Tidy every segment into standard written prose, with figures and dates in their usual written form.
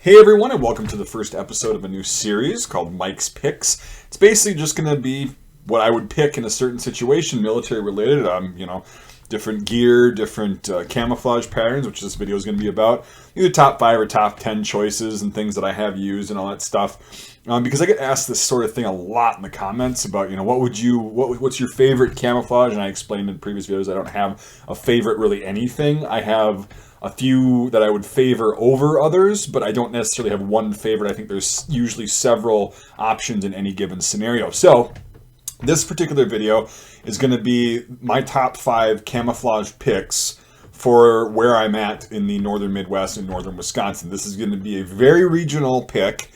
Hey everyone, and welcome to the first episode of a new series called Mike's Picks. It's basically just going to be what I would pick in a certain situation, military related. Different gear, different camouflage patterns, which this video is going to be about. Either top 5 or top 10 choices and things that I have used and all that stuff. Because I get asked this sort of thing a lot in the comments about, what's your favorite camouflage? And I explained in previous videos I don't have a favorite really anything. I have a few that I would favor over others, but I don't necessarily have one favorite. I think there's usually several options in any given scenario. So this particular video is going to be my top 5 camouflage picks for where I'm at in the northern Midwest and northern Wisconsin. This is going to be a very regional pick,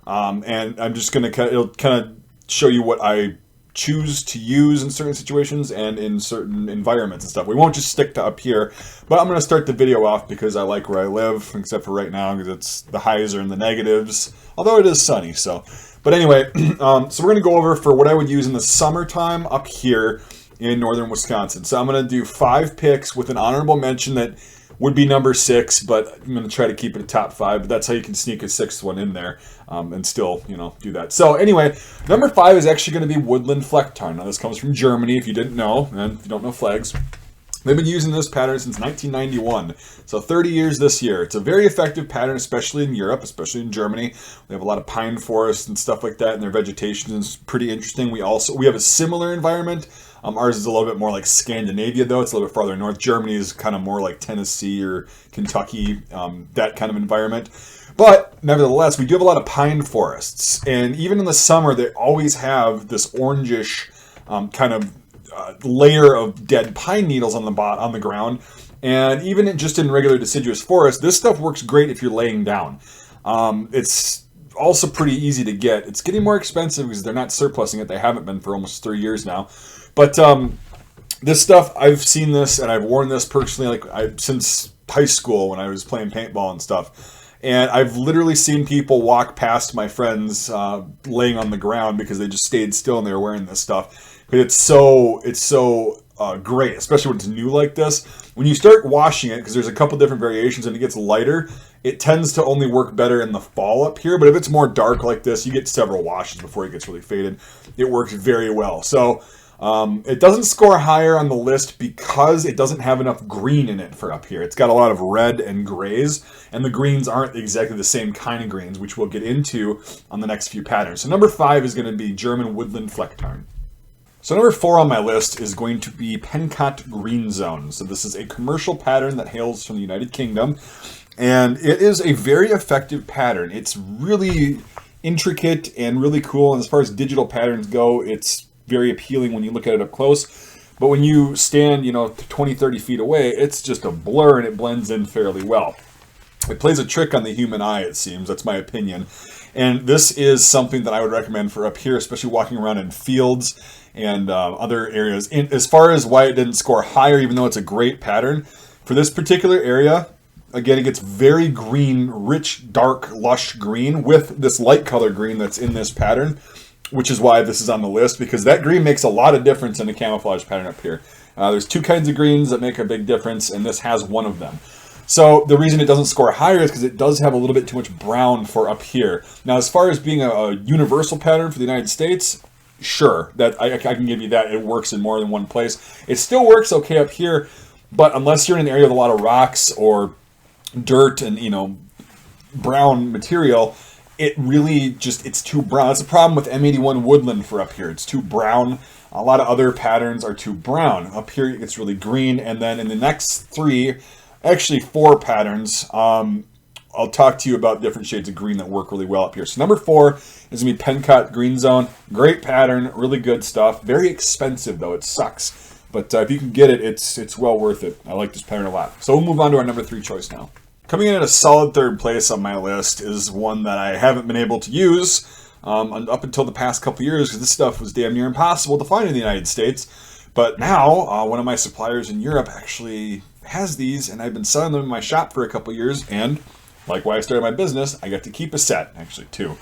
and I'm just going to it'll kind of show you what I choose to use in certain situations and in certain environments and stuff. We won't just stick to up here, but I'm going to start the video off because I like where I live, except for right now because it's the highs are in the negatives, although it is sunny. But anyway, so we're going to go over for what I would use in the summertime up here in northern Wisconsin. So I'm going to do 5 picks with an honorable mention that would be number 6, but I'm going to try to keep it a top 5. But that's how you can sneak a 6th one in there and still, do that. So anyway, number 5 is actually going to be Woodland Flecktarn. Now this comes from Germany, if you didn't know, and if you don't know flags. They've been using this pattern since 1991, so 30 years this year. It's a very effective pattern, especially in Europe, especially in Germany. They have a lot of pine forests and stuff like that, and their vegetation is pretty interesting. We have a similar environment. Ours is a little bit more like Scandinavia, though. It's a little bit farther north. Germany is kind of more like Tennessee or Kentucky, that kind of environment. But nevertheless, we do have a lot of pine forests, and even in the summer, they always have this orangish kind of layer of dead pine needles on the ground. And even just in regular deciduous forest, this stuff works great if you're laying down. It's also pretty easy to get. It's getting more expensive because they're not surplusing it. They haven't been for almost 3 years now. But this stuff, I've seen this and I've worn this personally since high school when I was playing paintball and stuff. And I've literally seen people walk past my friends laying on the ground because they just stayed still and they were wearing this stuff. But it's so great, especially when it's new like this. When you start washing it, because there's a couple different variations and it gets lighter, it tends to only work better in the fall up here. But if it's more dark like this, you get several washes before it gets really faded. It works very well. So it doesn't score higher on the list because it doesn't have enough green in it for up here. It's got a lot of red and grays, and the greens aren't exactly the same kind of greens, which we'll get into on the next few patterns. So number 5 is going to be German Woodland Flecktarn. So number 4 on my list is going to be Pencut Green Zone. So this is a commercial pattern that hails from the United Kingdom, and it is a very effective pattern. It's really intricate and really cool, and as far as digital patterns go, it's very appealing when you look at it up close. But when you stand, 20, 30 feet away, it's just a blur and it blends in fairly well. It plays a trick on the human eye, it seems. That's my opinion. And this is something that I would recommend for up here, especially walking around in fields and other areas. And as far as why it didn't score higher, even though it's a great pattern, for this particular area, again, it gets very green, rich, dark, lush green with this light color green that's in this pattern, which is why this is on the list, because that green makes a lot of difference in the camouflage pattern up here. There's 2 kinds of greens that make a big difference, and this has one of them. So the reason it doesn't score higher is because it does have a little bit too much brown for up here. Now, as far as being a universal pattern for the United States, sure, that I can give you that. It works in more than one place. It still works okay up here, but unless you're in an area with a lot of rocks or dirt and, brown material, it really it's too brown. That's the problem with M81 Woodland for up here. It's too brown. A lot of other patterns are too brown. Up here, it's really green. And then in the next 4 patterns, I'll talk to you about different shades of green that work really well up here. So number 4 is going to be Pencut Green Zone. Great pattern, really good stuff. Very expensive, though. It sucks. But if you can get it, it's well worth it. I like this pattern a lot. So we'll move on to our number 3 choice now. Coming in at a solid 3rd place on my list is one that I haven't been able to use up until the past couple years because this stuff was damn near impossible to find in the United States. But now, one of my suppliers in Europe actually has these, and I've been selling them in my shop for a couple years, and like why I started my business, I got to keep a set, actually 2.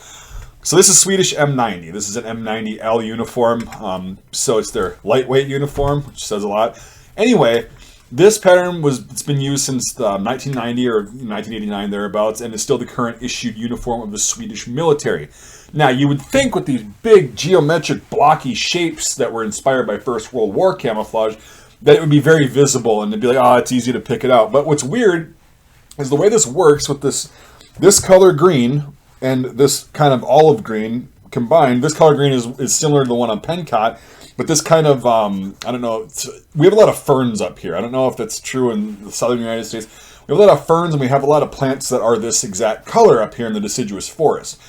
So this is Swedish M90. This is an M90L uniform, so it's their lightweight uniform, which says a lot. Anyway, This pattern it's been used since 1990 or 1989 thereabouts, and is still the current issued uniform of the Swedish military. Now, you would think with these big geometric blocky shapes that were inspired by First World War camouflage, that it would be very visible and it'd be like, oh, it's easy to pick it out. But what's weird is the way this works with this color green and this kind of olive green combined. This color green is similar to the one on Pencut, but this kind of, I don't know, we have a lot of ferns up here. I don't know if that's true in the southern United States. We have a lot of ferns and we have a lot of plants that are this exact color up here in the deciduous forest.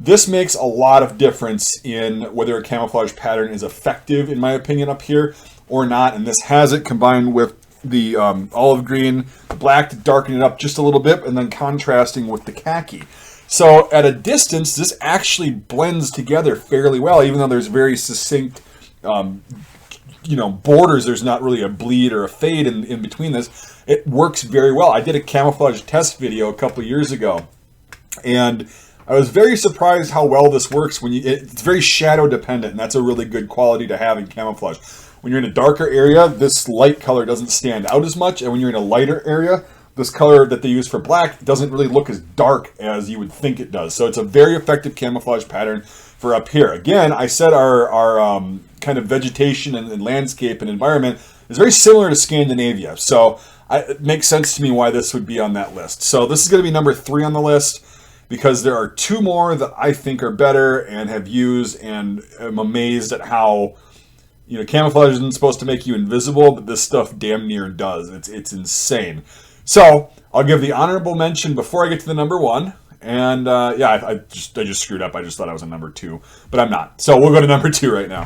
This makes a lot of difference in whether a camouflage pattern is effective, in my opinion, up here or not. And this has it combined with the olive green, the black to darken it up just a little bit, and then contrasting with the khaki. So at a distance, this actually blends together fairly well, even though there's very succinct borders. There's not really a bleed or a fade in between this. It works very well. I did a camouflage test video a couple years ago, and I was very surprised how well this works. It's very shadow dependent, and that's a really good quality to have in camouflage. When you're in a darker area, this light color doesn't stand out as much, and when you're in a lighter area, this color that they use for black doesn't really look as dark as you would think it does. So it's a very effective camouflage pattern for up here. Again, I said our kind of vegetation and landscape and environment is very similar to Scandinavia. So it makes sense to me why this would be on that list. So this is going to be number 3 on the list, because there are 2 more that I think are better and have used, and I'm amazed at how, camouflage isn't supposed to make you invisible, but this stuff damn near does. It's insane. So I'll give the honorable mention before I get to the number 1. And I just screwed up. I just thought I was on number 2, but I'm not. So we'll go to number 2 right now.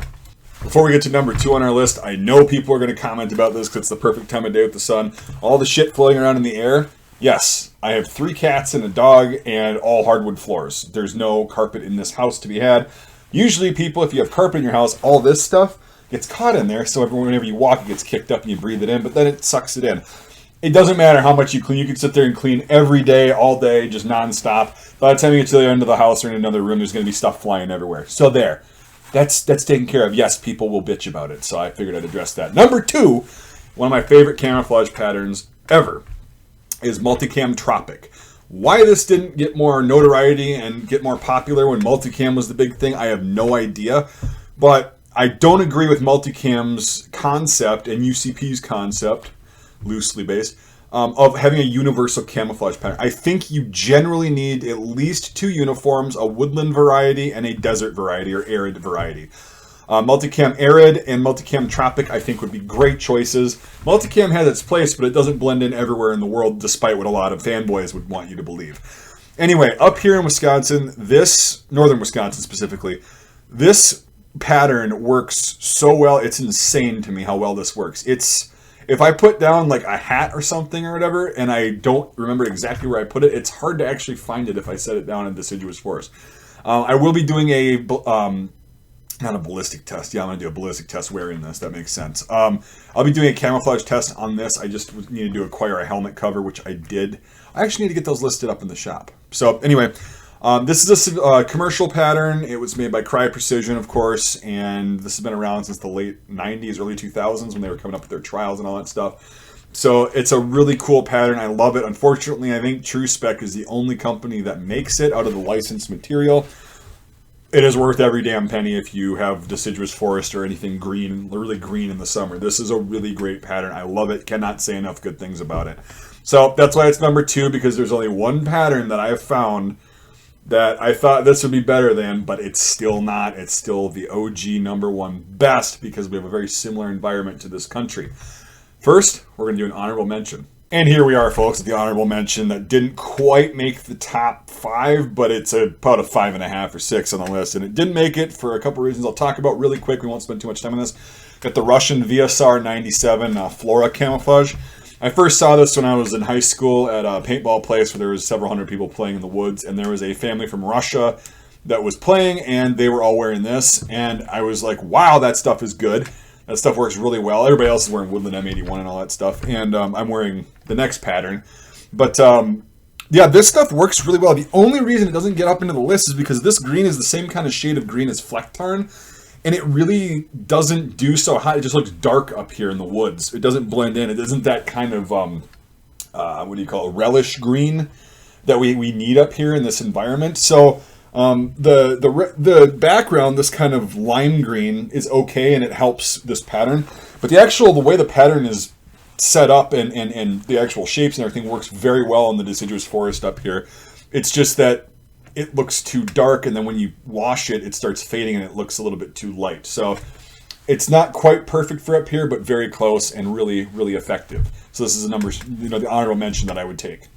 Before we get to number 2 on our list, I know people are going to comment about this because it's the perfect time of day with the sun. All the shit floating around in the air. Yes, I have 3 cats and a dog and all hardwood floors. There's no carpet in this house to be had. Usually people, if you have carpet in your house, all this stuff gets caught in there. So whenever you walk, it gets kicked up and you breathe it in, but then it sucks it in. It doesn't matter how much you clean. You can sit there and clean every day, all day, just nonstop. By the time you get to the end of the house or in another room, there's going to be stuff flying everywhere. So there. That's taken care of. Yes, people will bitch about it, so I figured I'd address that. Number 2, one of my favorite camouflage patterns ever, is Multicam Tropic. Why this didn't get more notoriety and get more popular when multicam was the big thing, I have no idea. But I don't agree with Multicam's concept and UCP's concept, loosely based, of having a universal camouflage pattern. I think you generally need at least 2 uniforms, a woodland variety and a desert variety or arid variety. Multicam Arid and Multicam Tropic, I think, would be great choices. Multicam has its place, but it doesn't blend in everywhere in the world, despite what a lot of fanboys would want you to believe. Anyway, up here in Wisconsin, northern Wisconsin specifically, this pattern works so well. It's insane to me how well this works. If I put down like a hat or something or whatever, and I don't remember exactly where I put it, it's hard to actually find it if I set it down in deciduous forest. I will be doing not a ballistic test. Yeah, I'm going to do a ballistic test wearing this. That makes sense. I'll be doing a camouflage test on this. I just needed to acquire a helmet cover, which I did. I actually need to get those listed up in the shop. So anyway, this is a commercial pattern. It was made by Crye Precision, of course, and this has been around since the late 90s, early 2000s when they were coming up with their trials and all that stuff. So it's a really cool pattern. I love it. Unfortunately, I think True Spec is the only company that makes it out of the licensed material. It is worth every damn penny if you have deciduous forest or anything green, really green in the summer. This is a really great pattern. I love it. Cannot say enough good things about it. So that's why it's number 2, because there's only one pattern that I have found that I thought this would be better than, but it's still not. It's still the OG number 1 best, because we have a very similar environment to this country. First, we're going to do an honorable mention. And here we are, folks, at the honorable mention that didn't quite make the top 5, but it's about a 5.5 or 6 on the list. And it didn't make it for a couple reasons I'll talk about really quick. We won't spend too much time on this. Got the Russian VSR 97 Flora camouflage. I first saw this when I was in high school at a paintball place where there was several hundred people playing in the woods. And there was a family from Russia that was playing, and they were all wearing this. And I was like, wow, that stuff is good. That stuff works really well. Everybody else is wearing Woodland M91 and all that stuff. And I'm wearing the next pattern. But yeah, this stuff works really well. The only reason it doesn't get up into the list is because this green is the same kind of shade of green as Fleck Tarn. And it really doesn't do so hot. It just looks dark up here in the woods. It doesn't blend in. It isn't that kind of, what do you call it, relish green that we need up here in this environment. So the background, this kind of lime green, is okay, and it helps this pattern. But the way the pattern is set up and the actual shapes and everything works very well in the deciduous forest up here. It's just that it looks too dark, and then when you wash it, it starts fading and it looks a little bit too light. So it's not quite perfect for up here, but very close and really, really effective. So this is the honorable mention that I would take.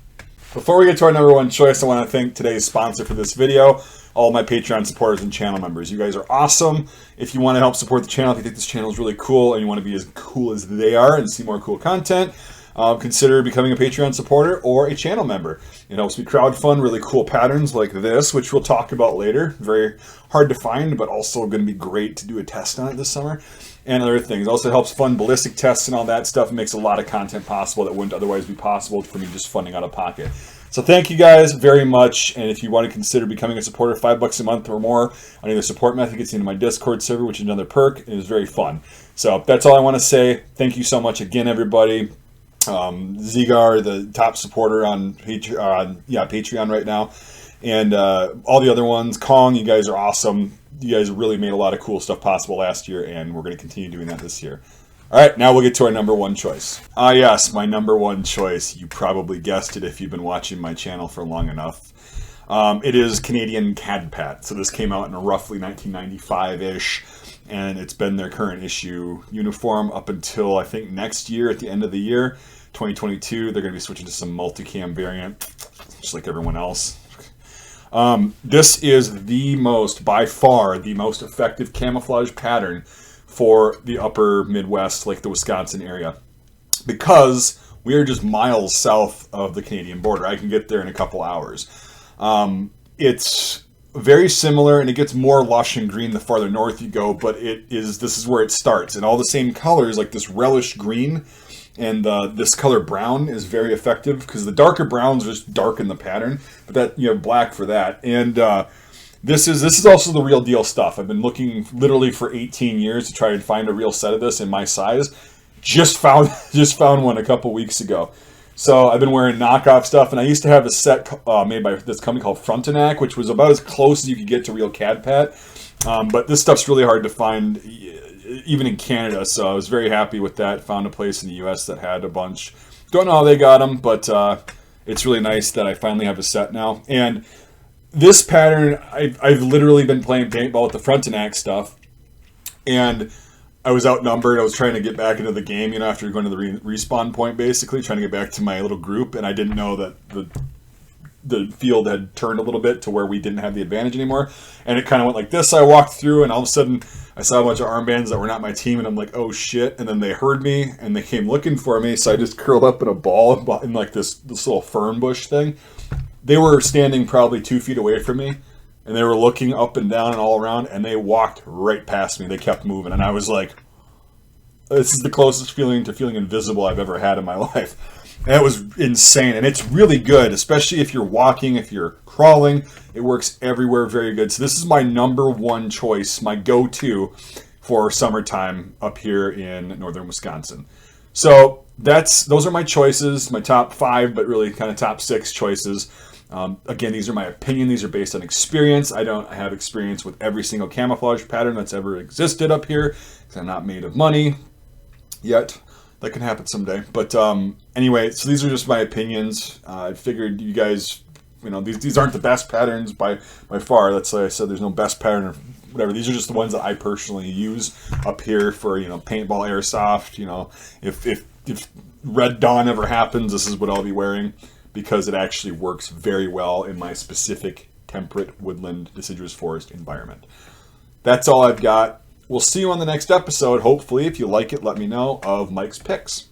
Before we get to our number one choice, I want to thank today's sponsor for this video, all my Patreon supporters and channel members. You guys are awesome. If you want to help support the channel, if you think this channel is really cool and you want to be as cool as they are and see more cool content, consider becoming a Patreon supporter or a channel member. It helps me crowdfund really cool patterns like this, which we'll talk about later. Very hard to find, but also going to be great to do a test on it this summer. And other things. It also helps fund ballistic tests and all that stuff. It makes a lot of content possible that wouldn't otherwise be possible for me just funding out of pocket. So thank you guys very much. And if you want to consider becoming a supporter, $5 a month or more on either support method gets you into my Discord server, which is another perk. It is very fun. So that's all I want to say. Thank you so much again, everybody. Zigar, the top supporter on Patreon right now, and all the other ones. Kong, you guys are awesome. You guys really made a lot of cool stuff possible last year, and we're going to continue doing that this year. All right, now we'll get to our number one choice. Yes, my number one choice. You probably guessed it if you've been watching my channel for long enough. It is Canadian Cadpat. So this came out in roughly 1995-ish, and it's been their current issue uniform up until, I think, next year, at the end of the year, 2022. They're going to be switching to some multicam variant, just like everyone else. This is by far the most effective camouflage pattern for the upper Midwest, like the Wisconsin area, because we are just miles south of the Canadian border. I can get there in a couple hours. It's very similar, and it gets more lush and green the farther north you go, but this is where it starts. And all the same colors, like this relish green and this color brown, is very effective because the darker browns just darken the pattern, but that you have black for that. And this is also the real deal stuff. I've been looking literally for 18 years to try and find a real set of this in my size. Just found one a couple weeks ago. So I've been wearing knockoff stuff, and I used to have a set made by this company called Frontenac, which was about as close as you could get to real Cadpat. But this stuff's really hard to find, even in Canada, so I was very happy with that. Found a place in the U.S. that had a bunch. Don't know how they got them, but it's really nice that I finally have a set now. And this pattern, I've literally been playing paintball with the Frontenac stuff, and I was outnumbered. I was trying to get back into the game, after going to the respawn point, basically, trying to get back to my little group, and I didn't know that the field had turned a little bit to where we didn't have the advantage anymore, and it kind of went like this. I walked through, and all of a sudden, I saw a bunch of armbands that were not my team, and I'm like, oh shit, and then they heard me, and they came looking for me, so I just curled up in a ball in like this little fern bush thing. They were standing probably 2 feet away from me, and they were looking up and down and all around, and they walked right past me. They kept moving, and I was like, this is the closest feeling to feeling invisible I've ever had in my life. And it was insane, and it's really good, especially if you're walking, if you're crawling. It works everywhere very good. So this is my number one choice, my go-to for summertime up here in northern Wisconsin. So those are my choices, my top 5, but really kind of top 6 choices. Again, these are my opinion. These are based on experience. I don't have experience with every single camouflage pattern that's ever existed up here, because I'm not made of money yet. That can happen someday. But anyway, so these are just my opinions. I figured you guys, these aren't the best patterns by far. That's why I said there's no best pattern or whatever. These are just the ones that I personally use up here for, paintball, airsoft. If Red Dawn ever happens, this is what I'll be wearing, because it actually works very well in my specific temperate woodland deciduous forest environment. That's all I've got. We'll see you on the next episode, hopefully. If you like it, let me know, of Mike's Picks.